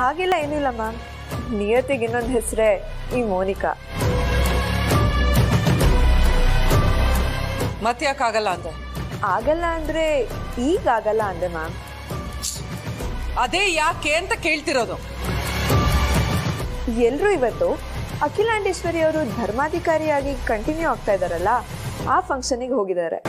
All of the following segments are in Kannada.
ಹಾಗೆಲ್ಲ ಏನಿಲ್ಲ ಮ್ಯಾಮ್. ನಿಯತಿಗೆ ಇನ್ನೊಂದು ಹೆಸರೇ ಈ ಮೋನಿಕಾ. ಮತ್ತೆ ಯಾಕಾಗಲ್ಲ ಅಂದೆ? ಆಗಲ್ಲ ಅಂದ್ರೆ ಈಗ ಆಗಲ್ಲ ಅಂದೆ ಮ್ಯಾಮ್. ಅದೇ ಯಾಕೆ ಅಂತ ಕೇಳ್ತಿರೋದು. ಎಲ್ರು ಇವತ್ತು ಅಖಿಲಾಂಡೇಶ್ವರಿ ಅವರು ಧರ್ಮಾಧಿಕಾರಿಯಾಗಿ ಕಂಟಿನ್ಯೂ ಆಗ್ತಾ ಇದಾರಲ್ಲ, ಆ ಫಂಕ್ಷನ್ಗೆ ಹೋಗಿದ್ದಾರೆ.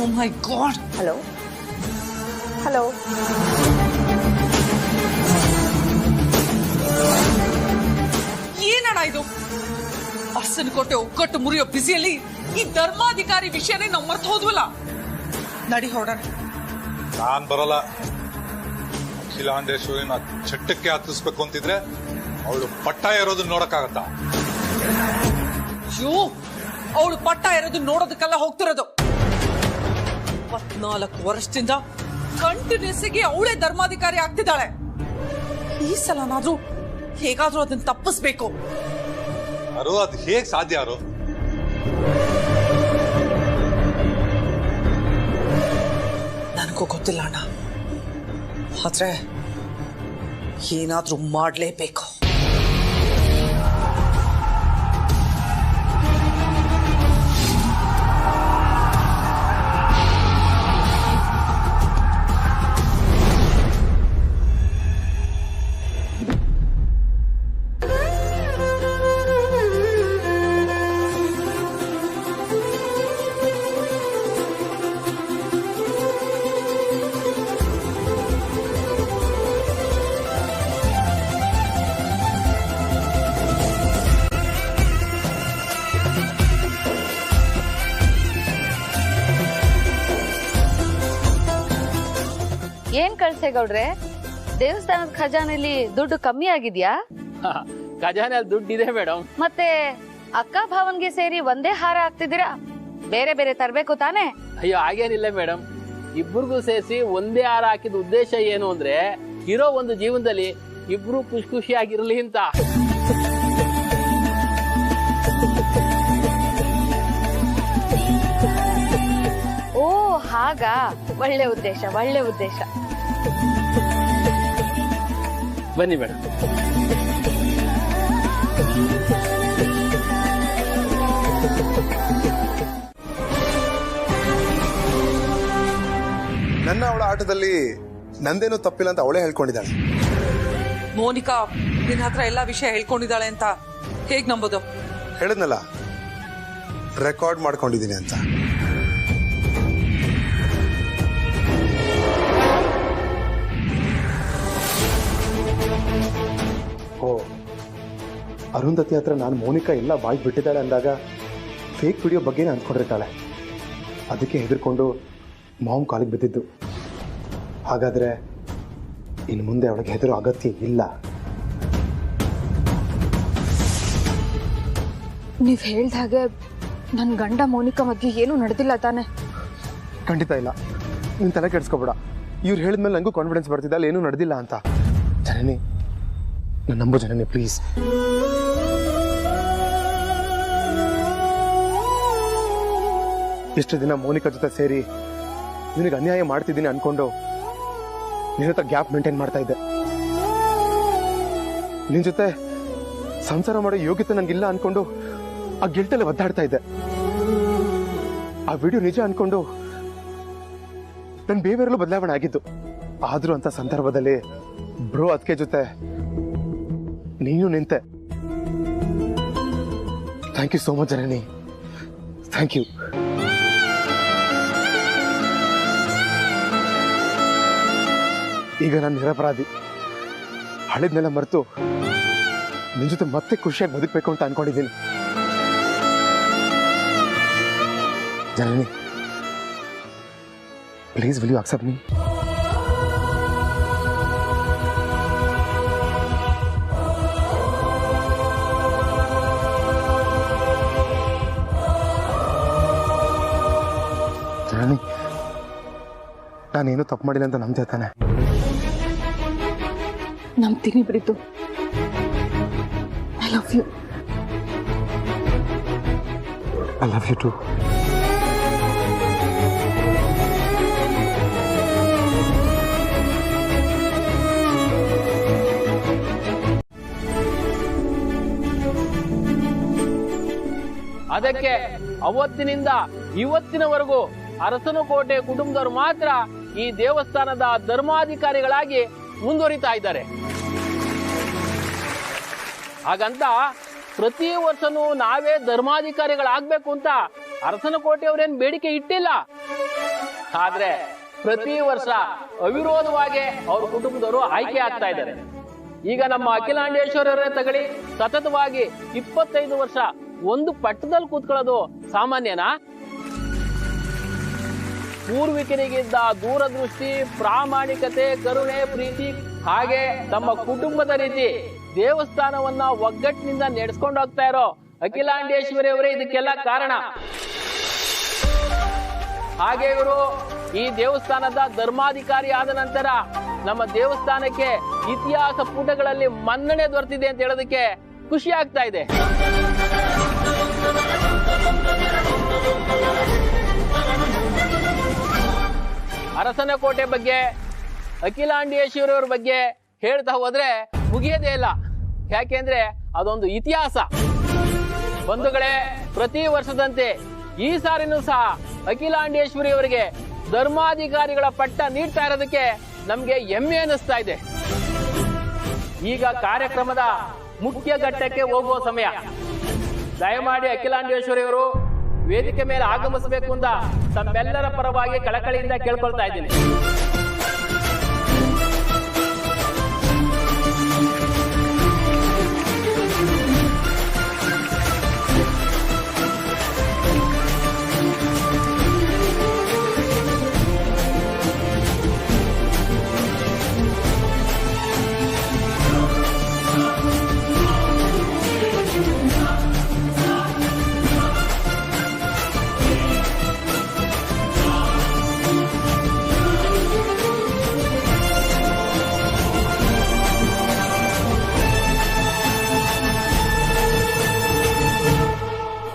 Oh my God! Hello hello, ಏನಣ್ಣ ಇದು? ಅರ್ಸನ್ ಕೋಟೆ ಒಗ್ಗಟ್ಟು ಮುರಿಯೋ ಬಿಸಿಯಲ್ಲಿ ಈ ಧರ್ಮಾಧಿಕಾರಿ ವಿಷಯನೇ ನಾವು ಮರ್ತು ಹೋದ್ವಲ್ಲ. ನಡಿ ಹೊರಡೋಣ. ನಾನ್ ಬರಲ್ಲ. ಅಖಿಲಾಂಡೇಶ್ವರಿನ ಚಟ್ಟಕ್ಕೆ ಹತ್ತಿಸ್ಬೇಕು ಅಂತಿದ್ರೆ ಅವಳು ಪಟ್ಟ ಇರೋದನ್ನ ನೋಡಕ್ಕಾಗತ್ತಾ? ಅವಳು ಪಟ್ಟ ಇರೋದು ನೋಡೋದಕ್ಕೆಲ್ಲ ಹೋಗ್ತಿರೋದು. 14 ವರ್ಷದಿಂದ ಕಂಟಿನ್ಯೂಸ್ ಆಗಿ ಅವಳೇ ಧರ್ಮಾಧಿಕಾರಿ ಆಗ್ತಿದ್ದಾಳೆ. ಈ ಸಲನಾದ್ರೂ ಹೇಗಾದ್ರೂ ಅದನ್ನ ತಪ್ಪಿಸ್ಬೇಕು. ಅರು ಅದು ಹೇಗ್ ಸಾಧ್ಯ? ಅರು ನನಗೂ ಗೊತ್ತಿಲ್ಲ ಅಣ್ಣ, ಆದ್ರೆ ಏನಾದ್ರೂ ಮಾಡ್ಲೇಬೇಕು. ಏನ್ ಕಳ್ಸೇಗೌಡ್ರೆ, ದೇವಸ್ಥಾನದ ಖಜಾನೆಯಲ್ಲಿ ದುಡ್ಡು ಕಮ್ಮಿ ಆಗಿದ್ಯಾ? ಖಜಾನೆಯಲ್ಲಿ ದುಡ್ಡಿದೆ ಮೇಡಮ್. ಮತ್ತೆ ಅಕ್ಕ ಭಾವನ್ಗೆ ಸೇರಿ ಒಂದೇ ಹಾರ ಹಾಕ್ತಿದ್ದೀರಾ? ಬೇರೆ ಬೇರೆ ತರ್ಬೇಕು ತಾನೆ? ಅಯ್ಯೋ ಹಾಗೇನಿಲ್ಲ ಮೇಡಮ್, ಇಬ್ಬರಿಗೂ ಸೇರಿಸಿ ಒಂದೇ ಹಾರ ಹಾಕಿದ ಉದ್ದೇಶ ಏನು ಅಂದ್ರೆ ಇರೋ ಒಂದು ಜೀವನದಲ್ಲಿ ಇಬ್ರು ಖುಷಿ ಖುಷಿಯಾಗಿರ್ಲಿ ಅಂತ. ಓ ಹಾಗಾ, ಒಳ್ಳೆ ಉದ್ದೇಶ, ಒಳ್ಳೆ ಉದ್ದೇಶ. ಬನ್ನಿ ಮೇಡಮ್. ನನ್ನ ಅವಳ ಆಟದಲ್ಲಿ ನಂದೇನು ತಪ್ಪಿಲ್ಲ ಅಂತ ಅವಳೇ ಹೇಳ್ಕೊಂಡಿದ್ದಾಳೆ. ಮೋನಿಕಾ ನಿನ್ನ ಹತ್ರ ಎಲ್ಲಾ ವಿಷಯ ಹೇಳ್ಕೊಂಡಿದ್ದಾಳೆ ಅಂತ ಹೇಗ್ ನಂಬೋದು? ಹೇಳಿದ್ನಲ್ಲ, ರೆಕಾರ್ಡ್ ಮಾಡ್ಕೊಂಡಿದ್ದೀನಿ ಅಂತ. ಓ, ಅರುಂಧತಿ ಹತ್ರ ನಾನು ಮೋನಿಕಾ ಎಲ್ಲ ಬಾಯಿ ಬಿಟ್ಟಿದ್ದಾಳೆ ಅಂದಾಗ ಫೇಕ್ ವಿಡಿಯೋ ಬಗ್ಗೆನೇ ಅಂದ್ಕೊಂಡಿರ್ತಾಳೆ. ಅದಕ್ಕೆ ಹೆದರ್ಕೊಂಡು ಮಾವು ಕಾಲಿಗೆ ಬಿದ್ದಿದ್ದು. ಹಾಗಾದ್ರೆ ಇನ್ನು ಮುಂದೆ ಅವಳಿಗೆ ಹೆದರೋ ಅಗತ್ಯ ಇಲ್ಲ. ನೀವ್ ಹೇಳ್ದ ಹಾಗೆ ನನ್ನ ಗಂಡ ಮೋನಿಕಾ ಮಧ್ಯೆ ಏನೂ ನಡೆದಿಲ್ಲ ತಾನೆ? ಖಂಡಿತ ಇಲ್ಲ, ನೀನು ತಲೆ ಕೆಡಿಸ್ಕೋಬೇಡ. ಇವ್ರು ಹೇಳಿದ್ಮೇಲೆ ನನಗೂ ಕಾನ್ಫಿಡೆನ್ಸ್ ಬರ್ತಿದ್ದ ಅಲ್ಲಿ ಏನೂ ನಡೆದಿಲ್ಲ ಅಂತ. ಜನನಿ, ನನ್ನ ನಂಬು ಜನನಿ, ಪ್ಲೀಸ್. ಇಷ್ಟು ದಿನ ಮೋನಿಕಾ ಜೊತೆ ಸೇರಿ ನಿನಗೆ ಅನ್ಯಾಯ ಮಾಡ್ತಿದ್ದೀನಿ ಅನ್ಕೊಂಡು ನಿನ್ನ ಹತ್ರ ಗ್ಯಾಪ್ ಮೇಂಟೈನ್ ಮಾಡ್ತಾ ಇದ್ದೆ. ನಿನ್ ಜೊತೆ ಸಂಸಾರ ಮಾಡೋ ಯೋಗ್ಯತೆ ನಂಗಿಲ್ಲ ಅನ್ಕೊಂಡು ಆ ಗಿಲ್ಟಲ್ಲಿ ಒದ್ದಾಡ್ತಾ ಇದ್ದೆ. ಆ ವಿಡಿಯೋ ನಿಜ ಅನ್ಕೊಂಡು ನನ್ನ ಬೇರೆಲ್ಲೂ ಬದಲಾವಣೆ ಆಗಿದ್ದು. ಆದ್ರೂ ಅಂತ ಸಂದರ್ಭದಲ್ಲಿ ಬ್ರೋ ಅದಕ್ಕೆ ಜೊತೆ ನೀನು ನಿಂತೆ. Thank you so much Janani, thank you. ಈಗ ನಾನು ನಿರಪರಾಧಿ. ಹಳಿದ್ನೆಲ್ಲ ಮರೆತು ನಿನ್ ಜೊತೆ ಮತ್ತೆ ಖುಷಿಯಾಗಿ ಬದುಕಬೇಕು ಅಂತ ಅನ್ಕೊಂಡಿದ್ದೀನಿ. Janani, please will you accept me? Janani, ನಾನೇನು ತಪ್ಪು ಮಾಡಿಲ್ಲ ಅಂತ ನಂಬ್ತಾ ತಾನೆ? ನಂಬ್ತೀನಿ Preethu. I love you. I love you too. ಅದಕ್ಕೆ ಅವತ್ತಿನಿಂದ ಇವತ್ತಿನವರೆಗೂ ಅರಸನಕೋಟೆ ಕುಟುಂಬದವರು ಮಾತ್ರ ಈ ದೇವಸ್ಥಾನದ ಧರ್ಮಾಧಿಕಾರಿಗಳಾಗಿ ಮುಂದುವರಿತಾ ಇದ್ದಾರೆ. ಹಾಗಂತ ಪ್ರತಿ ವರ್ಷನೂ ನಾವೇ ಧರ್ಮಾಧಿಕಾರಿಗಳಾಗ್ಬೇಕು ಅಂತ ಅರಸನಕೋಟೆಯವರೇನ್ ಬೇಡಿಕೆ ಇಟ್ಟಿಲ್ಲ. ಆದ್ರೆ ಪ್ರತಿ ವರ್ಷ ಅವಿರೋಧವಾಗಿ ಅವ್ರ ಕುಟುಂಬದವರು ಆಯ್ಕೆ ಆಗ್ತಾ ಇದ್ದಾರೆ. ಈಗ ನಮ್ಮ ಅಖಿಲಾಂಡೇಶ್ವರರೇ ತಗಳಿ, ಸತತವಾಗಿ 25 ವರ್ಷ ಒಂದು ಪಟ್ಟದಲ್ಲಿ ಕೂತ್ಕೊಳ್ಳೋದು ಸಾಮಾನ್ಯನಾ? ಪೂರ್ವಿಕರಿಗಿದ್ದ ದೂರದೃಷ್ಟಿ, ಪ್ರಾಮಾಣಿಕತೆ, ಕರುಣೆ, ಪ್ರೀತಿ, ಹಾಗೆ ತಮ್ಮ ಕುಟುಂಬದ ರೀತಿ ದೇವಸ್ಥಾನವನ್ನ ಒಗ್ಗಟ್ಟಿನಿಂದ ನಡೆಸ್ಕೊಂಡು ಹೋಗ್ತಾ ಇರೋ ಅಖಿಲಾಂಡೇಶ್ವರಿ ಅವರೇ ಇದಕ್ಕೆಲ್ಲ ಕಾರಣ. ಹಾಗೆ ಇವರು ಈ ದೇವಸ್ಥಾನದ ಧರ್ಮಾಧಿಕಾರಿ ಆದ ನಂತರ ನಮ್ಮ ದೇವಸ್ಥಾನಕ್ಕೆ ಇತಿಹಾಸ ಪುಟಗಳಲ್ಲಿ ಮನ್ನಣೆ ದೊರೆತಿದೆ ಅಂತ ಹೇಳೋದಕ್ಕೆ ಖುಷಿ ಆಗ್ತಾ ಇದೆ. ಅರಸನಕೋಟೆ ಬಗ್ಗೆ, ಅಖಿಲಾಂಡೇಶ್ವರಿಯವರ ಬಗ್ಗೆ ಹೇಳ್ತಾ ಹೋದ್ರೆ ಮುಗಿಯೋದೇ ಇಲ್ಲ. ಯಾಕೆಂದ್ರೆ ಅದೊಂದು ಇತಿಹಾಸ. ಬಂಧುಗಳೇ, ಪ್ರತಿ ವರ್ಷದಂತೆ ಈ ಸಾರಿನೂ ಸಹ ಅಖಿಲಾಂಡೇಶ್ವರಿ ಅವರಿಗೆ ಧರ್ಮಾಧಿಕಾರಿಗಳ ಪಟ್ಟ ನೀಡ್ತಾ ಇರೋದಕ್ಕೆ ನಮ್ಗೆ ಹೆಮ್ಮೆ ಅನಿಸ್ತಾ ಇದೆ. ಈಗ ಕಾರ್ಯಕ್ರಮದ ಮುಖ್ಯ ಘಟ್ಟಕ್ಕೆ ಹೋಗುವ ಸಮಯ. ದಯಮಾಡಿ ಅಖಿಲಾಂಡೇಶ್ವರಿ ಅವರು ವೇದಿಕೆ ಮೇಲೆ ಆಗಮಿಸಬೇಕು ಅಂತ ತಮ್ಮೆಲ್ಲರ ಪರವಾಗಿ ಕಳಕಳಿಯಿಂದ ಕೇಳ್ಕೊಳ್ತಾ ಇದ್ದೀನಿ.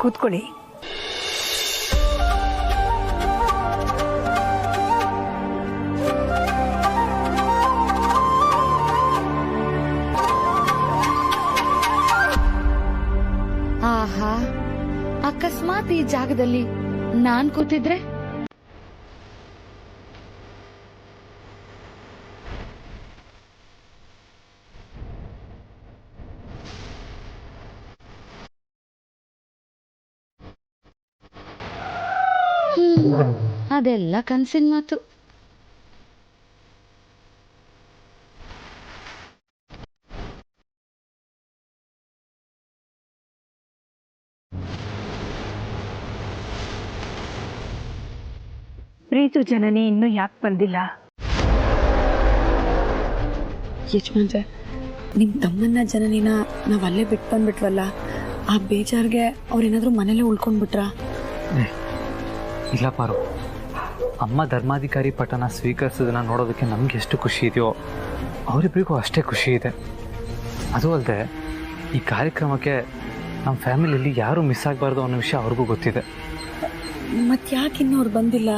ಕೂತ್ಕೊಳ್ಳಿ. ಆಹಾ, ಅಕಸ್ಮಾತ್ ಈ ಜಾಗದಲ್ಲಿ ನಾನ್ ಕೂತಿದ್ರೆ? ಅದೆಲ್ಲ ಕನ್ಸಿನ ಮಾತು. ಪ್ರೀತು ಜನನಿ ಇನ್ನೂ ಯಾಕೆ ಬಂದಿಲ್ಲ? ಯಜಮಾನ್ರೆ, ನಿಮ್ಮ ತಮ್ಮನ್ನ ಜನನಿನ ನಾವು ಅಲ್ಲೇ ಬಿಟ್ಟು ಬಂದ್ಬಿಟ್ವಲ್ಲ, ಆ ಬೇಜಾರ್ಗೆ ಅವ್ರೇನಾದ್ರೂ ಮನೇಲೆ ಉಳ್ಕೊಂಡ್ಬಿಟ್ರಾ? ಇಲ್ಲ ಪಾರು, ಅಮ್ಮ ಧರ್ಮಾಧಿಕಾರಿ ಪಟ್ಟನ ಸ್ವೀಕರಿಸೋದನ್ನ ನೋಡೋದಕ್ಕೆ ನಮ್ಗೆ ಎಷ್ಟು ಖುಷಿ ಇದೆಯೋ ಅವರಿಬ್ಬರಿಗೂ ಅಷ್ಟೇ ಖುಷಿ ಇದೆ. ಅದು ಅಲ್ಲದೆ ಈ ಕಾರ್ಯಕ್ರಮಕ್ಕೆ ನಮ್ಮ ಫ್ಯಾಮಿಲಿಯಲ್ಲಿ ಯಾರೂ ಮಿಸ್ ಆಗಬಾರ್ದು ಅನ್ನೋ ವಿಷಯ ಅವ್ರಿಗೂ ಗೊತ್ತಿದೆ. ಮತ್ತೆ ಯಾಕೆ ಇನ್ನೂ ಅವ್ರು ಬಂದಿಲ್ಲ?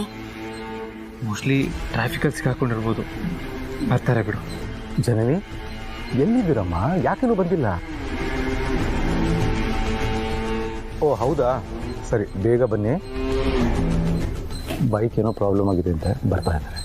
ಮೋಸ್ಟ್ಲಿ ಟ್ರಾಫಿಕಲ್ಲಿ ಸಿಕ್ಕಾಕೊಂಡಿರ್ಬೋದು. ಬರ್ತಾರೆ ಬಿಡು. ಜನನಿ, ಎಲ್ಲಿದ್ದೀರಮ್ಮ? ಯಾಕೇನು ಬಂದಿಲ್ಲ? ಓ ಹೌದಾ, ಸರಿ, ಬೇಗ ಬನ್ನಿ. ಬೈಕ್ ಏನೋ ಪ್ರಾಬ್ಲಮ್ ಆಗಿದೆ ಅಂತ ಬರ್ತಾ ಇದ್ದಾರೆ.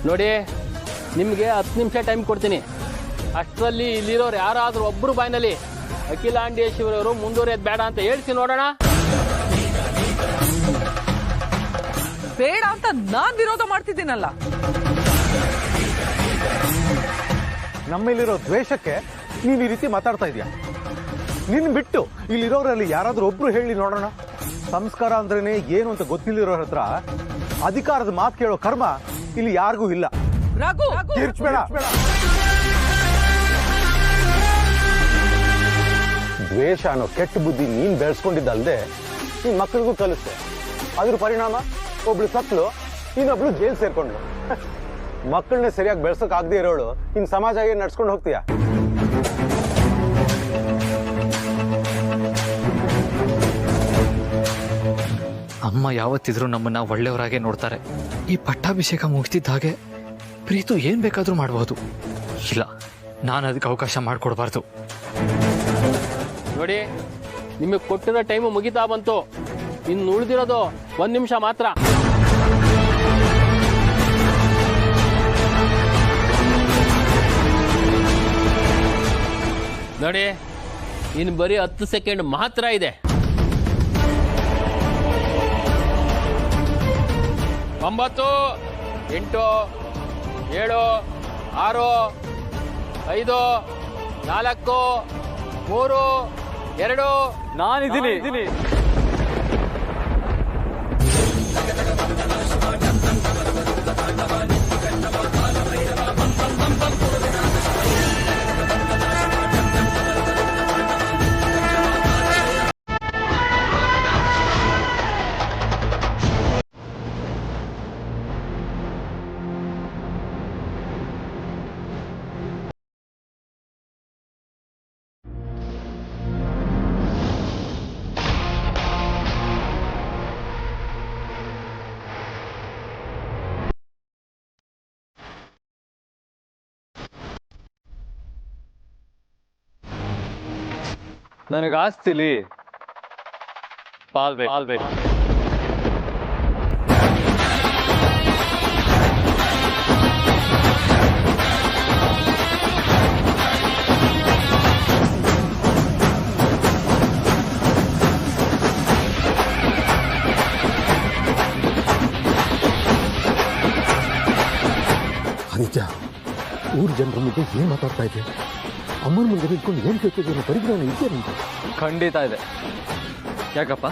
ನೋಡಿ, ನಿಮಗೆ 10 ನಿಮಿಷ ಟೈಮ್ ಕೊಡ್ತೀನಿ. ಅಷ್ಟರಲ್ಲಿ ಇಲ್ಲಿರೋರು ಯಾರಾದ್ರೂ ಒಬ್ರು ಬಾಯಿನಲ್ಲಿ ಅಖಿಲಾಂಡೇಶ್ವರಿ ಅವರು ಮುಂದುವರಿಯೋದು ಬೇಡ ಅಂತ ಹೇಳ್ತೀನಿ ನೋಡೋಣ. ಬೇಡ ಅಂತ ನಾನ್ ವಿರೋಧ ಮಾಡ್ತಿದ್ದೀನಲ್ಲ. ನಮ್ಮಲ್ಲಿರೋ ದ್ವೇಷಕ್ಕೆ ನೀನು ಈ ರೀತಿ ಮಾತಾಡ್ತಾ ಇದೀಯ? ನಿನ್ನ ಬಿಟ್ಟು ಇಲ್ಲಿರೋರಲ್ಲಿ ಯಾರಾದ್ರೂ ಒಬ್ರು ಹೇಳಿ ನೋಡೋಣ. ಸಂಸ್ಕಾರ ಅಂದ್ರೇನೆ ಏನು ಅಂತ ಗೊತ್ತಿಲ್ಲಿರೋರ ಹತ್ರ ಅಧಿಕಾರದ ಮಾತು ಕೇಳೋ ಕರ್ಮ ಇಲ್ಲಿ ಯಾರಿಗೂ ಇಲ್ಲ. ರಘು ಕಿರ್ಚ್ಬೇಡ. ದ್ವೇಷ ಅನ್ನೋ ಕೆಟ್ಟ ಬುದ್ಧಿ ನೀನ್ ಬೆಳೆಸ್ಕೊಂಡಿದ್ದಲ್ದೆ ನಿನ್ ಮಕ್ಕಳಿಗೂ ಕಲಿಸ್ತೆ. ಅದ್ರ ಪರಿಣಾಮ ಒಬ್ಳು ಸತ್ಲು, ಇನ್ನೊಬ್ಳು ಜೈಲ್ ಸೇರ್ಕೊಂಡ್ಲು. ಮಕ್ಕಳನ್ನ ಸರಿಯಾಗಿ ಬೆಳ್ಸಕ್ ಆಗದೆ ಇರೋಳು ಇನ್ ಸಮಾಜ ಏನ್ ನಡ್ಸ್ಕೊಂಡು ಹೋಗ್ತೀಯ? ಅಮ್ಮ ಯಾವತ್ತಿದ್ರೂ ನಮ್ಮನ್ನ ಒಳ್ಳೆಯವರಾಗೆ ನೋಡ್ತಾರೆ. ಈ ಪಟ್ಟಾಭಿಷೇಕ ಮುಗಿತಿದ್ದ ಹಾಗೆ ಪ್ರೀತು ಏನ್ ಬೇಕಾದ್ರೂ ಮಾಡಬಹುದು. ಇಲ್ಲ, ನಾನು ಅದಕ್ಕೆ ಅವಕಾಶ ಮಾಡಿಕೊಡ್ಬಾರ್ದು. ನೋಡಿ, ನಿಮಗೆ ಕೊಟ್ಟಿರೋ ಟೈಮು ಮುಗಿತಾ ಬಂತು. ಇನ್ನು ಉಳಿದಿರೋದು 1 ನಿಮಿಷ ಮಾತ್ರ. ನೋಡಿ, ಇನ್ನು ಬರೀ 10 ಸೆಕೆಂಡ್ ಮಾತ್ರ ಇದೆ. 9, 8, 7, 6, 5, 4, 3, 2. ನಾನಿದ್ದೀನಿ. ನನಗೆ ಆಸ್ತಿಲಿ ಪಾಲ್ಬೇಕು. ಆದಿತ್ಯ, ಊರ್ ಜನರ ಮುಂದೆ ಏನ್ ಮಾತಾಡ್ತಾ ಇದ್ದೆ? ಅಮ್ಮನ ಮುಂದೆ ನಿಂತ್ಕೊಂಡು ಏನ್ ಕೇಳ್ತಿದ್ದೆ? ಪರಿಜ್ಞಾನ ಇದೆಯಾ ನಿಂಗೆ? ಖಂಡಿತ ಇದೆ. ಯಾಕಪ್ಪ,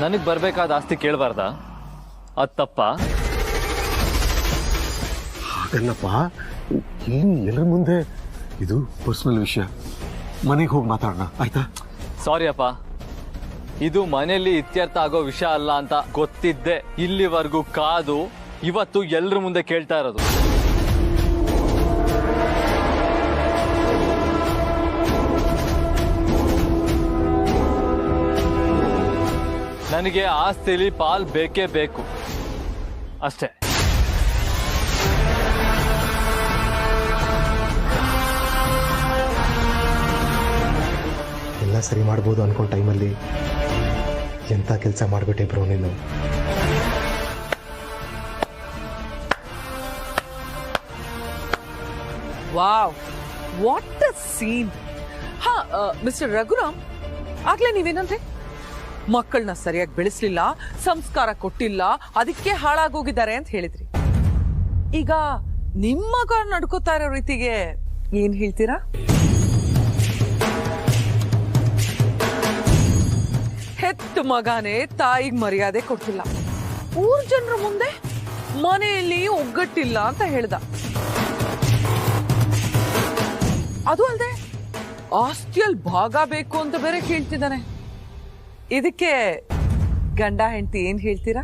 ನನಗೆ ಬರಬೇಕಾದ ಆಸ್ತಿ ಕೇಳಬಾರ್ದಾ? ಅದು ತಪ್ಪ? ಹಾಗಲ್ಲಪ್ಪ, ಎಲ್ಲರ ಮುಂದೆ ಇದು ಪರ್ಸನಲ್ ವಿಷಯ. ಮನೆಗೆ ಹೋಗಿ ಮಾತಾಡೋಣ, ಆಯ್ತಾ? ಸಾರಿ ಅಪ್ಪ, ಇದು ಮನೆಯಲ್ಲಿ ಇತ್ಯರ್ಥ ಆಗೋ ವಿಷಯ ಅಲ್ಲ ಅಂತ ಗೊತ್ತಿದ್ದೆ ಇಲ್ಲಿವರೆಗೂ ಕಾದು ಇವತ್ತು ಎಲ್ಲರ ಮುಂದೆ ಕೇಳ್ತಾ ಇರೋದು. ನನಗೆ ಆಸ್ತಿಲಿ ಪಾಲ್ ಬೇಕೇ ಬೇಕು ಅಷ್ಟೇ. ಎಲ್ಲ ಸರಿ ಮಾಡ್ಬೋದು ಅನ್ಕೊಂಡ ಟೈಮಲ್ಲಿ ಎಂಥ ಕೆಲಸ ಮಾಡಿಬಿಟ್ಟೆ ಬ್ರೋ ನೀನು. Wow, what a scene. ಹಾ, ಮಿಸ್ಟರ್ ರಘುರಾಮ್, ಆಗ್ಲೇ ನೀವೇನಂದ್ರೆ ಮಕ್ಕಳನ್ನ ಸರಿಯಾಗಿ ಬೆಳೆಸ್ಲಿಲ್ಲ, ಸಂಸ್ಕಾರ ಕೊಟ್ಟಿಲ್ಲ, ಅದಕ್ಕೆ ಹಾಳಾಗೋಗಿದ್ದಾರೆ ಅಂತ ಹೇಳಿದ್ರಿ. ಈಗ ನಿಮ್ಮ ಮಗ ನಡ್ಕೋತಾ ಇರೋ ರೀತಿಗೆ ಏನ್ ಹೇಳ್ತೀರಾ? ಹೆತ್ತ ಮಗನೇ ತಾಯಿಗೆ ಮರ್ಯಾದೆ ಕೊಟ್ಟಿಲ್ಲ, ಊರ್ ಜನರ ಮುಂದೆ ಮನೆಯಲ್ಲಿ ಒಗ್ಗಟ್ಟಿಲ್ಲ ಅಂತ ಹೇಳ್ದ. ಅದು ಅಲ್ಲದೆ ಆಸ್ತಿಯಲ್ಲಿ ಭಾಗ ಬೇಕು ಅಂತ ಬೇರೆ ಕೇಳ್ತಿದ್ದಾನೆ. ಇದಕ್ಕೆ ಗಂಡ ಹೆಂಡತಿ ಏನ್ ಹೇಳ್ತೀರಾ?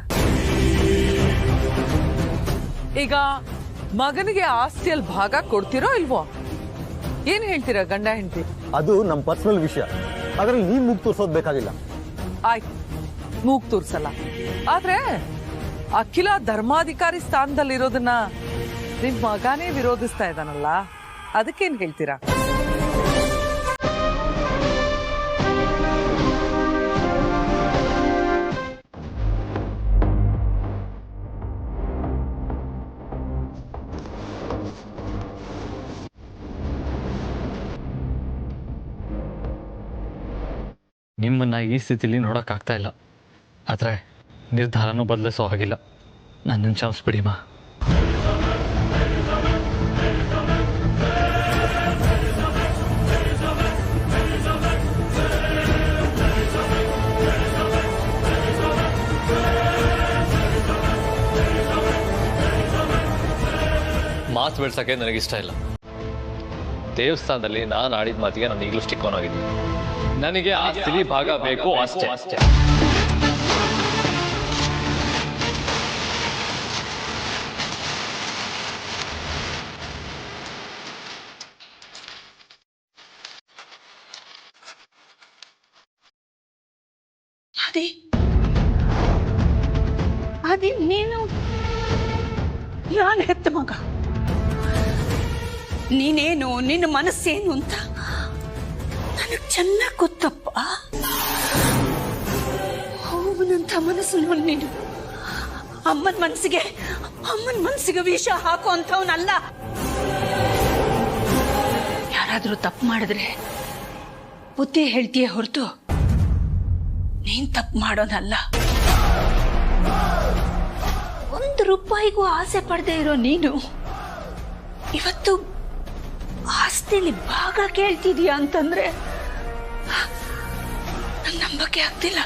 ಈಗ ಮಗನಿಗೆ ಆಸ್ತಿಯಲ್ಲಿ ಭಾಗ ಕೊಡ್ತೀರೋ ಇಲ್ವೋ? ಏನ್ ಹೇಳ್ತೀರಾ ಗಂಡ ಹೆಂಡತಿ? ಅದು ನಮ್ಮ ಪರ್ಸನಲ್ ವಿಷಯ, ಅದ್ರಲ್ಲಿ ನೀನ್ ಮೂಗ್ ತೋರ್ಸೋದ್ ಬೇಕಾಗಿಲ್ಲ. ಆಯ್ತು, ಮೂಗ್ ತೋರ್ಸಲ್ಲ. ಆದ್ರೆ ಅಖಿಲ ಧರ್ಮಾಧಿಕಾರಿ ಸ್ಥಾನದಲ್ಲಿರೋದನ್ನ ನಿಮ್ ಮಗನೇ ವಿರೋಧಿಸ್ತಾ ಇದ್ದಾನಲ್ಲ, ಅದಕ್ಕೇನ್ ಹೇಳ್ತೀರಾ? ನಿಮ್ಮನ್ನ ಈ ಸ್ಥಿತಿಲಿ ನೋಡೋಕ್ಕಾಗ್ತಾ ಇಲ್ಲ, ಆದರೆ ನಿರ್ಧಾರನೂ ಬದಲಿಸೋ ಹಾಗಿಲ್ಲ. ನನ್ನನ್ನು ಕ್ಷಮಿಸ್ಬಿಡಿ ಮಾ. ಮಾತು ಬೆಳ್ಸಕ್ಕೆ ನನಗಿಷ್ಟ ಇಲ್ಲ. ದೇವಸ್ಥಾನದಲ್ಲಿ ನಾನು ಆಡಿದ ಮಾತಿಗೆ ನಾನು ಈಗಲೂ ಸ್ಟಿಕ್ ಆನ್ ಆಗಿದ್ದೀನಿ. ನನಗೆ ಆಸ್ತಿ ಭಾಗ ಬೇಕು ಅಷ್ಟೇ. ಅದೇ ನೀನು ಯಾನ್ ಹೆತ್ತ ಮಗ, ನೀನೇನು ನಿನ್ನ ಮನಸ್ಸೇನು ಅಂತ ನನಗೆ ಚೆನ್ನಾಗಿ ಗೊತ್ತಪ್ಪ. ಅವನಂತ ಮನಸ್ಸು ನೋಡಿ ನೀನು ಅಮ್ಮನ ಮನಸ್ಸಿಗೆ ವಿಷ ಹಾಕೋ ಅಂತವನಲ್ಲ. ಯಾರಾದ್ರೂ ತಪ್ಪು ಮಾಡಿದ್ರೆ ಬುದ್ಧಿ ಹೇಳ್ತೀಯ ಹೊರತು ನೀನ್ ತಪ್ಪು ಮಾಡೋನಲ್ಲ. 1 ರೂಪಾಯಿಗೂ ಆಸೆ ಪಡದೆ ಇರೋ ನೀನು ಇವತ್ತು ಆಸ್ತಿಲಿ ಭಾಗ ಕೇಳ್ತಿದೀಯ ಅಂತಂದ್ರೆ ನಂಗೆ ನಂಬಕ್ಕೆ ಆಗ್ತಿಲ್ಲ.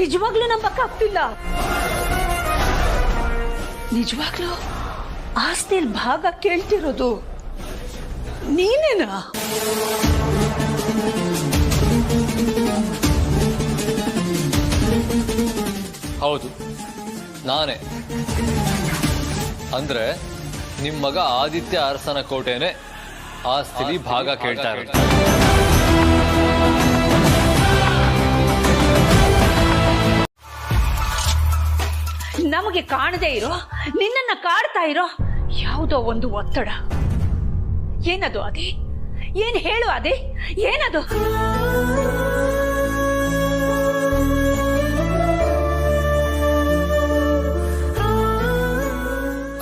ನಿಜವಾಗ್ಲೂ ನಂಬಕ್ಕೆ ಆಗ್ತಿಲ್ಲ. ನಿಜವಾಗ್ಲೂ ಆಸ್ತಿಲಿ ಭಾಗ ಕೇಳ್ತಿರೋದು ನೀನೇನಾ? ಹೌದು, ನಾನೇ. ಅಂದ್ರೆ ನಿಮ್ ಮಗ ಆದಿತ್ಯ ಅರಸನ ಕೋಟೆನೆ ಆಸ್ತಿಲಿ ಭಾಗ ಕೇಳ್ತಾ ಇರೋದು. ನಮಗೆ ಕಾಣದೇ ಇರೋ, ನಿನ್ನನ್ನ ಕಾಡ್ತಾ ಇರೋ ಯಾವುದೋ ಒಂದು ಒತ್ತಡ. ಏನದು ಅದೇ? ಏನ್ ಹೇಳು ಅದೇ? ಏನದು?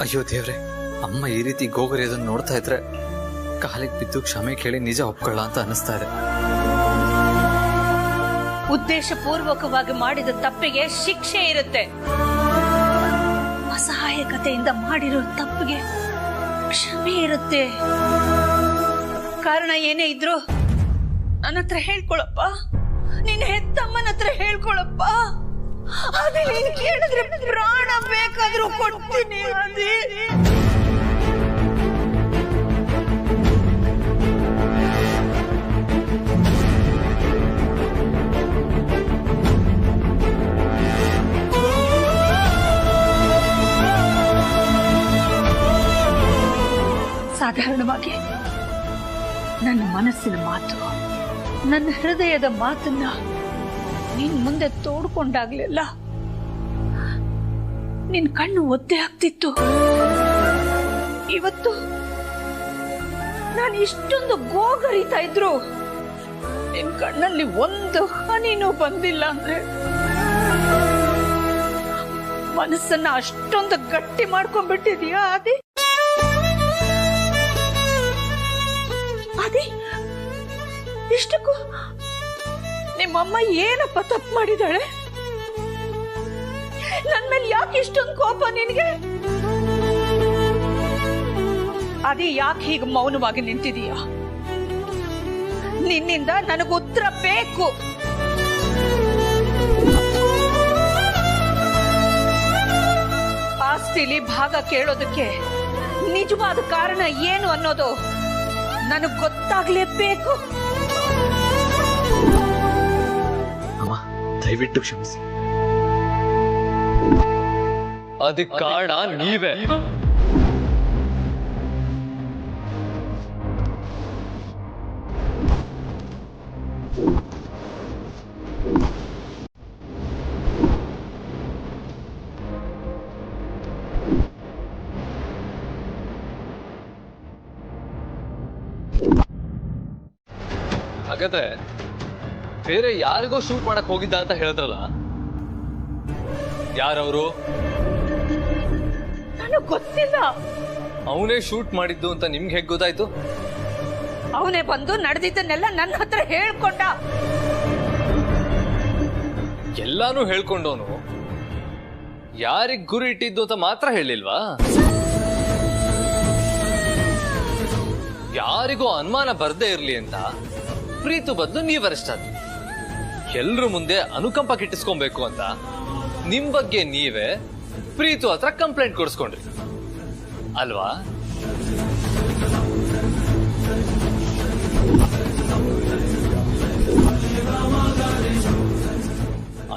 ಅಯ್ಯೋ ದೇವ್ರೆ, ಅಮ್ಮ ಈ ರೀತಿ ಗೋಗರಿಯೋದನ್ನ ನೋಡ್ತಾ ಇದ್ರೆ ಕಾಲಿಗೆ ಬಿದ್ದು ಕ್ಷಮೆ ಕೇಳಿ ನಿಜ ಒಪ್ಕೊಳ್ಳ ಅಂತ ಅನಿಸ್ತಾ ಇದೆ. ಉದ್ದೇಶ ಪೂರ್ವಕವಾಗಿ ಮಾಡಿದ ತಪ್ಪಿಗೆ ಶಿಕ್ಷೆ ಇರುತ್ತೆ. ಅಸಹಾಯಕತೆಯಿಂದ ಮಾಡಿರೋ ತಪ್ಪಿಗೆ ಕ್ಷಮೆ ಇರುತ್ತೆ. ಕಾರಣ ಏನೇ ಇದ್ರು ನನ್ನ ಹತ್ರ ಹೇಳ್ಕೊಳಪ್ಪ. ನಿನ್ನ ಹೆತ್ತಮ್ಮನ ಹತ್ರ ಹೇಳ್ಕೊಳಪ್ಪ. ಅದೇ ನೀನು ಕೇಳಿದ್ರೆ ಪ್ರಾಣ ಬೇಕಾದ್ರೂ ಕೊಡ್ತೀನಿ. ಅದೇ ಸಾಧಾರಣವಾಗಿ ನನ್ನ ಮನಸ್ಸಿನ ಮಾತು, ನನ್ನ ಹೃದಯದ ಮಾತನ್ನ ನಿನ್ ಮುಂದೆ ತೋಡ್ಕೊಂಡಾಗ್ಲೆಲ್ಲ ನಿನ್ ಕಣ್ಣು ಒದ್ದೆ ಆಗ್ತಿತ್ತು. ಇವತ್ತು ನಾನು ಇಷ್ಟೊಂದು ಗೋಗರಿತಾ ಇದ್ರು ನಿನ್ ಕಣ್ಣಲ್ಲಿ ಒಂದು ಹನಿನೂ ಬಂದಿಲ್ಲ ಅಂದ್ರೆ ಮನಸ್ಸನ್ನ ಅಷ್ಟೊಂದು ಗಟ್ಟಿ ಮಾಡ್ಕೊಂಡ್ಬಿಟ್ಟಿದೀಯಾ ಆದಿ? ಆದಿ, ಇಷ್ಟಕ್ಕೂ ನಿಮ್ಮಮ್ಮ ಏನಪ್ಪ ತಪ್ಪು ಮಾಡಿದಾಳೆ? ನನ್ ಮೇಲೆ ಯಾಕೆ ಇಷ್ಟೊಂದು ಕೋಪ ನಿನ್ಗೆ? ಅದೇ ಯಾಕೆ ಹೀಗೆ ಮೌನವಾಗಿ ನಿಂತಿದೀಯ? ನಿನ್ನಿಂದ ನನಗೆ ಉತ್ತರ ಬೇಕು. ಆಸ್ತಿಲಿ ಭಾಗ ಕೇಳೋದಕ್ಕೆ ನಿಜವಾದ ಕಾರಣ ಏನು ಅನ್ನೋದು ನನಗೆ ಗೊತ್ತಾಗ್ಲೇಬೇಕು. ಅಮ್ಮ, ದಯವಿಟ್ಟು ಕ್ಷಮಿಸಿ. ಅದಕ್ಕೆ ಕಾರಣ ನೀವೇ. ಹಾಗಾದ್ರೆ ಬೇರೆ ಯಾರಿಗೋ ಶೂಟ್ ಮಾಡಕ್ ಹೋಗಿದ್ದ ಅಂತ ಹೇಳಿದ್ರಲ್ಲ, ಯಾರವರು? ನನಗೆ ಗೊತ್ತಿಲ್ಲ. ಅವನೇ ಶೂಟ್ ಮಾಡಿದ್ದು ಅಂತ ನಿಮ್ಗೆ ಹೇಗೆ ಗೊತ್ತಾಯ್ತು? ಅವನೇ ಬಂದು ನಡೆದಿದ್ದನ್ನೆಲ್ಲ ನನ್ನ ಹತ್ರ ಹೇಳ್ಕೊಂಡ. ಎಲ್ಲಾನು ಹೇಳ್ಕೊಂಡವನು ಯಾರಿಗ್ ಗುರಿ ಇಟ್ಟಿದ್ದು ಅಂತ ಮಾತ್ರ ಹೇಳಿಲ್ವಾ? ಯಾರಿಗೂ ಅನುಮಾನ ಬರ್ದೇ ಇರ್ಲಿ ಅಂತ ಪ್ರೀತು ಬದಲು ನೀವ್ ಅರೆಸ್ಟ್ ಆದ್ರಿ. ಎಲ್ರ ಮುಂದೆ ಅನುಕಂಪ ಕಿಟ್ಟಿಸ್ಕೊಬೇಕು ಅಂತ ನಿಮ್ ಬಗ್ಗೆ ನೀವೇ ಪ್ರೀತು ಹತ್ರ ಕಂಪ್ಲೇಂಟ್ ಕೊಡಿಸ್ಕೊಂಡ್ರಿ. ಅಲ್ವಾ?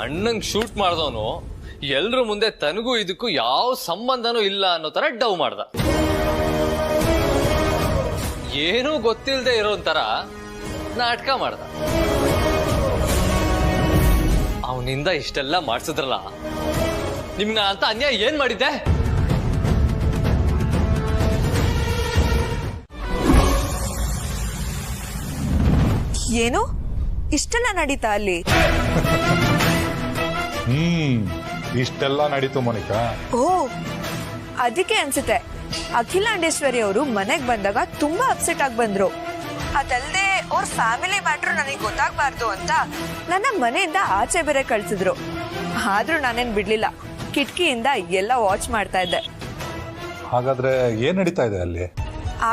ಅಣ್ಣಂಗ್ ಶೂಟ್ ಮಾಡ್ದವನು ಎಲ್ರ ಮುಂದೆ ತನಗೂ ಇದಕ್ಕೂ ಯಾವ ಸಂಬಂಧನೂ ಇಲ್ಲ ಅನ್ನೋ ತರ ಡವ್ ಮಾಡ್ದ. ಏನೂ ಗೊತ್ತಿಲ್ಲದೆ ಇರೋ ತರ ನಾಟಕ ಮಾಡ್ದ. ಅವನಿಂದ ಇಷ್ಟೆಲ್ಲ ಮಾಡ್ಸಿದ್ರಲ್ಲ, ನಿಮ್ಗ ಅಂತ ಅನ್ಯಾಯ ಏನ್ ಮಾಡಿದ್ದೆ? ಏನು ಇಷ್ಟೆಲ್ಲ ನಡೀತಾ ಅಲ್ಲಿ? ಇಷ್ಟೆಲ್ಲ ನಡೀತು ಮೋನಿಕಾ. ಓ, ಅದಕ್ಕೆ ಅನ್ಸುತ್ತೆ ಅಖಿಲಾಂಡೇಶ್ವರಿ ಅವರು ಮನೆಗ್ ಬಂದಾಗ ತುಂಬಾ ಅಪ್ಸೆಟ್ ಆಗಿ ಬಂದ್ರು. ಅದಲ್ಲದೆ ಅವ್ರ ಫ್ಯಾಮಿಲಿ ಮ್ಯಾಟ್ರು ನನಗೆ ಗೊತ್ತಾಗ್ಬಾರ್ದು ಅಂತ ನನ್ನ ಮನೆಯಿಂದ ಆಚೆ ಬೇರೆ ಕಳ್ಸಿದ್ರು. ಆದ್ರೂ ನಾನೇನ್ ಬಿಡ್ಲಿಲ್ಲ, ಕಿಟಕಿಯಿಂದ ಎಲ್ಲ ವಾಚ್ ಮಾಡ್ತಾ ಇದ್ದೆ. ಹಾಗಾದ್ರೆ ಏನ್ ನಡೀತಾ ಇದೆ ಅಲ್ಲಿ?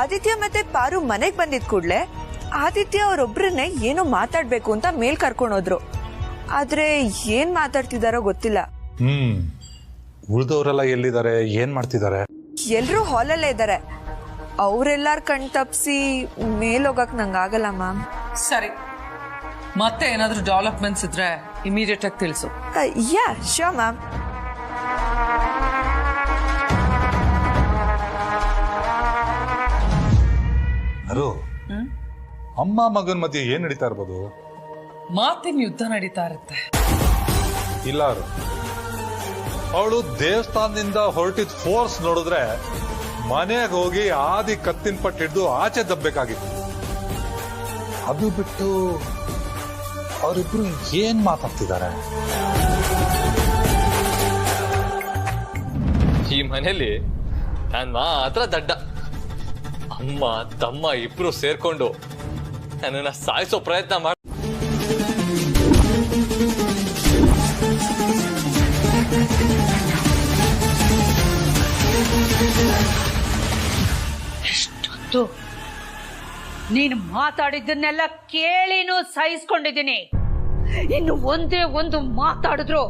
ಆದಿತ್ಯ ಮತ್ತೆ ಪಾರು ಮನೆಗ್ ಬಂದಿದ್ ಕೂಡ್ಲೆ ಆದಿತ್ಯ ಅವ್ರೊಬ್ರನ್ನೇ ಏನೋ ಮಾತಾಡ್ಬೇಕು ಅಂತ ಮೇಲ್ ಕರ್ಕೊಂಡೋದ್ರು. ಆದ್ರೆ ಏನ್ ಮಾತಾಡ್ತಿದಾರೋ ಗೊತ್ತಿಲ್ಲ. ಉಳ್ದವ್ರೆಲ್ಲ ಎಲ್ಲಿದ್ದಾರೆ, ಏನ್ ಮಾಡ್ತಿದ್ದಾರೆ? ಎಲ್ರೂ ಹಾಲಲ್ಲೇ ಇದ್ದಾರೆ. ಅವ್ರೆಲ್ಲಾರ ಕಣ್ ತಪ್ಸಿ ಮೇಲೋಗಕ್ ನಂಗಾಗಲ್ಲ ಮ್ಯಾಮ್. ಸರಿ, ಮತ್ತೆ ಏನಾದ್ರೂ ಡೆವಲಪ್ಮೆಂಟ್ಸ್ ಇದ್ರೆ ಇಮಿಡಿಯೇಟ್ ಆಗಿ ತಿಳಿಸು. Yeah sure ma'am. ಅರು, ಅಮ್ಮ ಮಗನ್ ಮಧ್ಯೆ ಏನ್ ನಡೀತಾ ಇರ್ಬೋದು? ಮಾತಿನ ಯುದ್ಧ ನಡೀತಾ ಇರುತ್ತೆ. ಇಲ್ಲ ಅರು, ಅವಳು ದೇವಸ್ಥಾನದಿಂದ ಹೊರಟಿದ್ ಫೋರ್ಸ್ ನೋಡಿದ್ರೆ ಮನೆಗೆ ಹೋಗಿ ಆದಿ ಕತ್ತಿನ ಪಟ್ಟು ಹಿಡಿದು ಆಚೆ ದಬ್ಬೇಕಾಗಿತ್ತು. ಅದು ಬಿಟ್ಟು ಅವರಿಬ್ರು ಏನ್ ಮಾತಾಡ್ತಿದ್ದಾರೆ? ಈ ಮನೇಲಿ ನಾನ್ ಮಾತ್ರ ದಡ್ಡ. ಅಮ್ಮ ತಮ್ಮ ಇಬ್ರು ಸೇರ್ಕೊಂಡು ನನ್ನನ್ನ ಸಾಯಿಸೋ ಪ್ರಯತ್ನ ಮಾಡಿ ಎಷ್ಟೊತ್ತು ನೀನು ಮಾತಾಡಿದ್ದನ್ನೆಲ್ಲ ಕೇಳಿನೂ ಸಹಿಸ್ಕೊಂಡಿದ್ದೀನಿ. ಇನ್ನು ಒಂದೇ ಒಂದು ಮಾತಾಡಿದ್ರು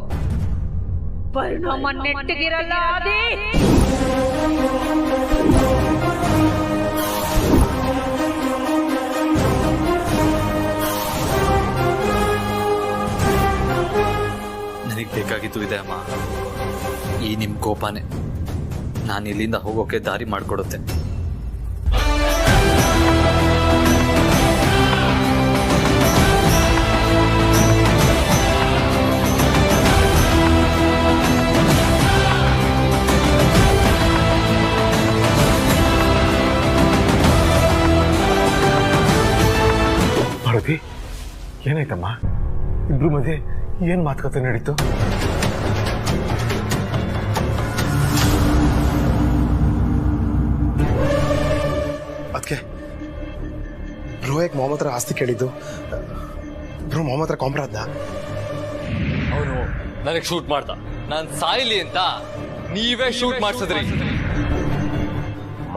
ಪರಿಣಾಮ ನೆಟ್ಟಗಿರಲ್ಲ. ಆದಿ, ನನಗೆ ಬೇಕಾಗಿದ್ದು ಇದೆ ಅಮ್ಮ. ಈ ನಿಮ್ ಕೋಪನೇ ನಾನು ಇಲ್ಲಿಂದ ಹೋಗೋಕೆ ದಾರಿ ಮಾಡಿಕೊಡುತ್ತೆ. ಭಾರತಿ, ಏನಾಯ್ತಮ್ಮ? ಇಬ್ರು ಮಧ್ಯೆ ಏನ್ ಮಾತುಕತೆ ನಡೀತು? ಅದಕ್ಕೆ ಬ್ರೋಯಕ್ ಮೊಹಮ್ಮದ್ ಹತ್ರ ಆಸ್ತಿ ಕೇಳಿದ್ದು. ಬ್ರೋ ಮೊಹಮ್ಮದ್ ಹತ್ರ ಕಾಂಪ್ರಾದ್ದ. ಅವನು ನನಗೆ ಶೂಟ್ ಮಾಡ್ದ. ನಾನ್ ಸಾಯ್ಲಿ ಅಂತ ನೀವೇ ಶೂಟ್ ಮಾಡ್ಸಿದ್ರಿ.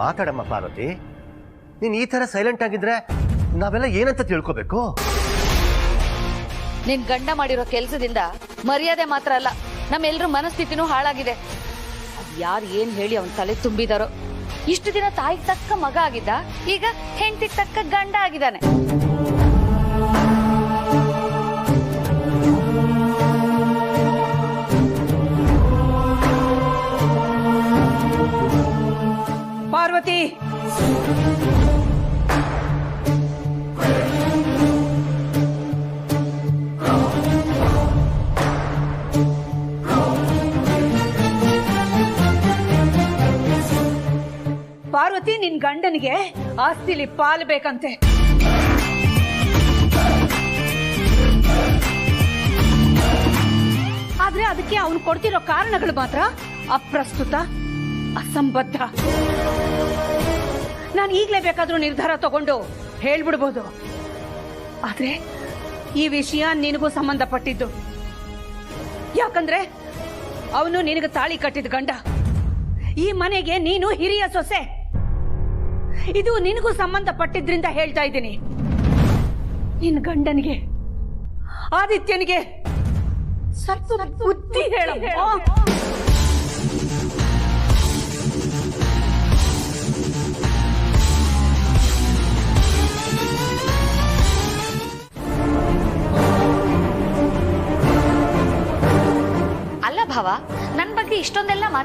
ಮಾತಾಡಮ್ಮ ಪಾರ್ವತಿ, ನೀನ್ ಈ ತರ ಸೈಲೆಂಟ್ ಆಗಿದ್ರೆ ನಾವೆಲ್ಲ ಏನಂತ ತಿಳ್ಕೋಬೇಕು? ನಿನ್ ಗಂಡ ಮಾಡಿರೋ ಕೆಲ್ಸದಿಂದ ಮರ್ಯಾದೆ ಮಾತ್ರ ಅಲ್ಲ, ನಮ್ಮೆಲ್ರ ಮನಸ್ಥಿತಿನೂ ಹಾಳಾಗಿದೆ. ಅದ್ ಯಾರು ಏನ್ ಹೇಳಿ ಅವನ್ ತಲೆ ತುಂಬಿದಾರೋ. ಇಷ್ಟು ದಿನ ತಾಯಿಗೆ ತಕ್ಕ ಮಗ ಆಗಿದ್ದ, ಈಗ ಹೆಂಡತಿಗೆ ತಕ್ಕ ಗಂಡ ಆಗಿದ್ದಾನೆ. ಪಾರ್ವತಿ, ಪಾರ್ವತಿ, ನಿನ್ ಗಂಡನಿಗೆ ಆಸ್ತಿಲಿ ಪಾಲು ಬೇಕಂತೆ. ಆದ್ರೆ ಅದಕ್ಕೆ ಅವನು ಕೊಡ್ತಿರೋ ಕಾರಣಗಳು ಮಾತ್ರ ಅಪ್ರಸ್ತುತ, ಅಸಂಬದ್ಧ. ನಾನು ಈಗ್ಲೇ ಬೇಕಾದ್ರೂ ನಿರ್ಧಾರ ತಗೊಂಡು ಹೇಳ್ಬಿಡ್ಬೋದು. ಆದ್ರೆ ಈ ವಿಷಯ ನಿನಗೂ ಸಂಬಂಧಪಟ್ಟಿದ್ದು. ಯಾಕಂದ್ರೆ ಅವನು ನಿನಗೆ ತಾಳಿ ಕಟ್ಟಿದ ಗಂಡ, ಈ ಮನೆಗೆ ನೀನು ಹಿರಿಯ ಸೊಸೆ. ಇದು ನಿನಗೂ ಸಂಬಂಧಪಟ್ಟಿದ್ರಿಂದ ಹೇಳ್ತಾ ಇದ್ದೀನಿ. ನಿನ್ನ ಗಂಡನಿಗೆ, ಆದಿತ್ಯನಿಗೆ ಸ್ವಲ್ಪ ಬುದ್ಧಿ ಹೇಳಮ್ಮ.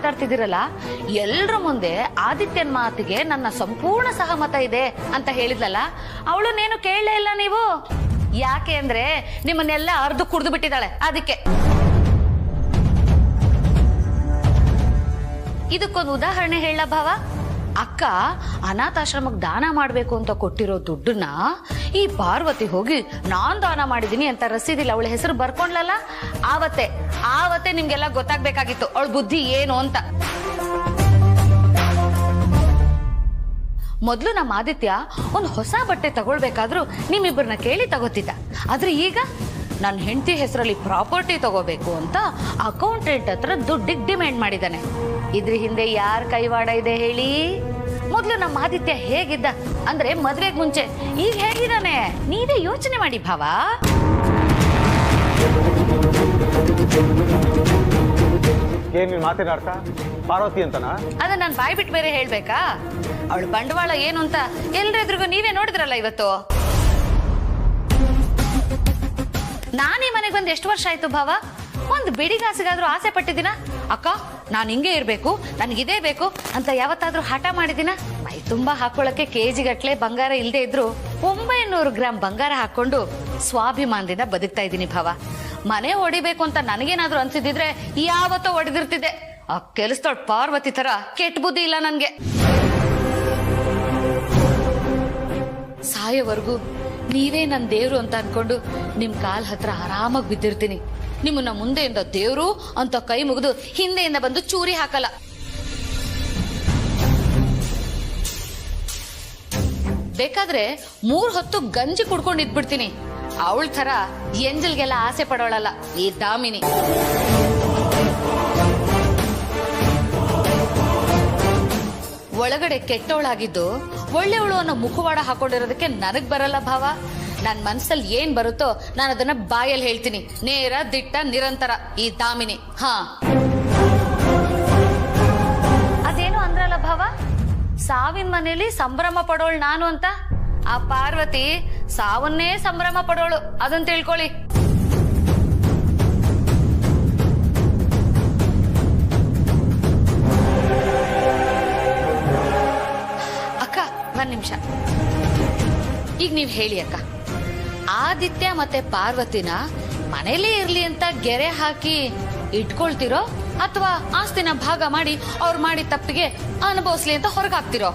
ಮಾತಾಡ್ತಿದ್ದೀರಲ್ಲ, ಎಲ್ರ ಮುಂದೆ ಆದಿತ್ಯನ್ ಮಾತಿಗೆ ನನ್ನ ಸಂಪೂರ್ಣ ಸಹಮತ ಇದೆ ಅಂತ ಹೇಳಿದ್ಲಲ್ಲ, ಅವಳನ್ನೇನು ಕೇಳಲೇ ಇಲ್ಲ ನೀವು. ಯಾಕೆ ಅಂದ್ರೆ ನಿಮ್ಮನ್ನೆಲ್ಲ ಅರ್ಧ ಕುಡ್ದು ಬಿಟ್ಟಿದ್ದಾಳೆ. ಅದಕ್ಕೆ ಇದಕ್ಕೊಂದು ಉದಾಹರಣೆ ಹೇಳ ಭಾವ. ಅಕ್ಕ ಅನಾಥಾಶ್ರಮಕ್ಕೆ ದಾನ ಮಾಡ್ಬೇಕು ಅಂತ ಕೊಟ್ಟಿರೋ ದುಡ್ಡನ್ನ ಈ ಪಾರ್ವತಿ ಹೋಗಿ ನಾನ್ ದಾನ ಮಾಡಿದೀನಿ ಅಂತ ರಸೀದಿಲ್ಲ ಅವಳ ಹೆಸರು ಬರ್ಕೊಂಡ್ಲಲ್ಲ, ಆವತ್ತೇ ನಿಮ್ಗೆಲ್ಲ ಗೊತ್ತಾಗ್ಬೇಕಾಗಿತ್ತು ಅವಳ ಬುದ್ಧಿ ಏನು ಅಂತ. ಮೊದ್ಲು ನಮ್ಮ ಆದಿತ್ಯ ಒಂದು ಹೊಸ ಬಟ್ಟೆ ತಗೊಳ್ಬೇಕಾದ್ರೂ ನಿಮ್ಮಿಬ್ಬರನ್ನ ಕೇಳಿ ತಗೋತಿದ್ದ. ಆದ್ರೆ ಈಗ ನನ್ನ ಹೆಂಡತಿ ಹೆಸರಲ್ಲಿ ಪ್ರಾಪರ್ಟಿ ತಗೋಬೇಕು ಅಂತ ಅಕೌಂಟೆಂಟ್ ಹತ್ರ ದುಡ್ಡಿಗೆ ಡಿಮ್ಯಾಂಡ್ ಮಾಡಿದ್ದಾನೆ. ಇದ್ರ ಹಿಂದೆ ಯಾರ ಕೈವಾಡ ಇದೆ ಹೇಳಿ? ಮೊದ್ಲು ನಮ್ಮ ಆದಿತ್ಯ ಹೇಗಿದ್ದ ಅಂದ್ರೆ ಮದ್ವೆಗ್ ಮುಂಚೆ, ಈಗ ಹೇಗಿದ್ದಾನೆ ನೀವೇ ಯೋಚನೆ ಮಾಡಿ ಭಾವ. ಏನ್ ಮಾತಿನ ಅರ್ಥ? ಪಾರ್ವತಿ ಅಂತನಾ? ಅದ ನಾನು ಬಾಯ್ ಬಿಟ್ಟು ಬೇರೆ ಹೇಳ್ಬೇಕಾ? ಅವಳು ಬಂಡವಾಳ ಏನು ಅಂತ ಎಲ್ರೆದ್ರಿಗೂ ನೀವೇ ನೋಡಿದ್ರಲ್ಲ ಇವತ್ತು. ನಾನೀ ಮನೆಗೆ ಬಂದು ಎಷ್ಟು ವರ್ಷ ಆಯ್ತು ಭಾವ? ಒಂದು ಬಿಡಿಗಾಸಿಗಾದ್ರೂ ಆಸೆ ಪಟ್ಟಿದ್ದೀನ? ಅಕ್ಕ ನಾನು ಹಿಂಗೆ ಇರ್ಬೇಕು, ನನಗಿದೇ ಬೇಕು ಅಂತ ಯಾವತ್ತಾದ್ರೂ ಹಠ ಮಾಡಿದಿನ? ಮೈ ತುಂಬಾ ಹಾಕೊಳ್ಳಕ್ಕೆ ಕೆಜಿ ಗಟ್ಲೆ ಬಂಗಾರ ಇಲ್ಲದೆ ಇದ್ರು 900 ಗ್ರಾಮ್ ಬಂಗಾರ ಹಾಕೊಂಡು ಸ್ವಾಭಿಮಾನದಿಂದ ಬದುಕ್ತಾ ಇದ್ದೀನಿ ಭಾವ. ಮನೆ ಹೊಡಿಬೇಕು ಅಂತ ನನಗೇನಾದ್ರೂ ಅನ್ಸಿದ್ರೆ ಯಾವತ್ತೋ ಹೊಡೆದಿರ್ತಿದ್ದೆ. ಆ ಕೆಲಸದೊಳ್ ಪಾರ್ವತಿ ತರ ಕೆಟ್ಟ ಬುದ್ಧಿ ಇಲ್ಲ ನನ್ಗೆ. ಸಾಯೋವರೆಗೂ ನೀವೇ ನನ್ ದೇವ್ರು ಅಂತ ಅನ್ಕೊಂಡು ನಿಮ್ ಕಾಲ್ ಹತ್ರ ಆರಾಮಾಗಿ ಬಿದ್ದಿರ್ತೀನಿ. ನಿಮ್ಮನ್ನ ಮುಂದೆಯಿಂದ ದೇವ್ರು ಅಂತ ಕೈ ಮುಗಿದು ಹಿಂದೆಯಿಂದ ಬಂದು ಚೂರಿ ಹಾಕಲ್ಲ. ಬೇಕಾದ್ರೆ 3 ಹೊತ್ತು ಗಂಜಿ ಕುಡ್ಕೊಂಡು ಇದ್ಬಿಡ್ತೀನಿ. ಅವಳ ತರ ಎಂಜಲ್ಗೆಲ್ಲ ಆಸೆ ಪಡೋಳಲ್ಲ ಈ ದಾಮಿನಿ. ಒಳಗಡೆ ಕೆಟ್ಟವಳಾಗಿದ್ದು ಒಳ್ಳೆಯವಳು ಅನ್ನೋ ಮುಖವಾಡ ಹಾಕೊಂಡಿರೋದಕ್ಕೆ ನನಗ್ ಬರಲ್ಲ ಭಾವ. ನನ್ ಮನ್ಸಲ್ಲಿ ಏನ್ ಬರುತ್ತೋ ನಾನು ಅದನ್ನ ಬಾಯಲ್ಲಿ ಹೇಳ್ತೀನಿ. ನೇರ ದಿಟ್ಟ ನಿರಂತರ ಈ ದಾಮಿನಿ. ಹಾ, ಅದೇನು ಅಂದ್ರಲ್ಲ ಭಾವ, ಸಾವಿನ ಮನೇಲಿ ಸಂಭ್ರಮ ಪಡೋಳು ನಾನು ಅಂತ. ಆ ಪಾರ್ವತಿ ಸಾವನ್ನೇ ಸಂಭ್ರಮ ಪಡೋಳು, ಅದನ್ನ ತಿಳ್ಕೊಳ್ಳಿ. ಅಕ್ಕ ಒಂದ್ ನಿಮಿಷ, ಈಗ ನೀವ್ ಹೇಳಿ ಅಕ್ಕ, ಆದಿತ್ಯ ಮತ್ತೆ ಪಾರ್ವತಿನ ಮನೇಲೇ ಇರ್ಲಿ ಅಂತ ಗೆರೆ ಹಾಕಿ ಇಟ್ಕೊಳ್ತಿರೋ ಅಥವಾ ಆಸ್ತಿನ ಭಾಗ ಮಾಡಿ ಅವ್ರು ಮಾಡಿ ತಪ್ಪಿಗೆ ಅನುಭವಿಸ್ಲಿ ಅಂತ ಹೊರಗಾಕ್ತಿರೋ?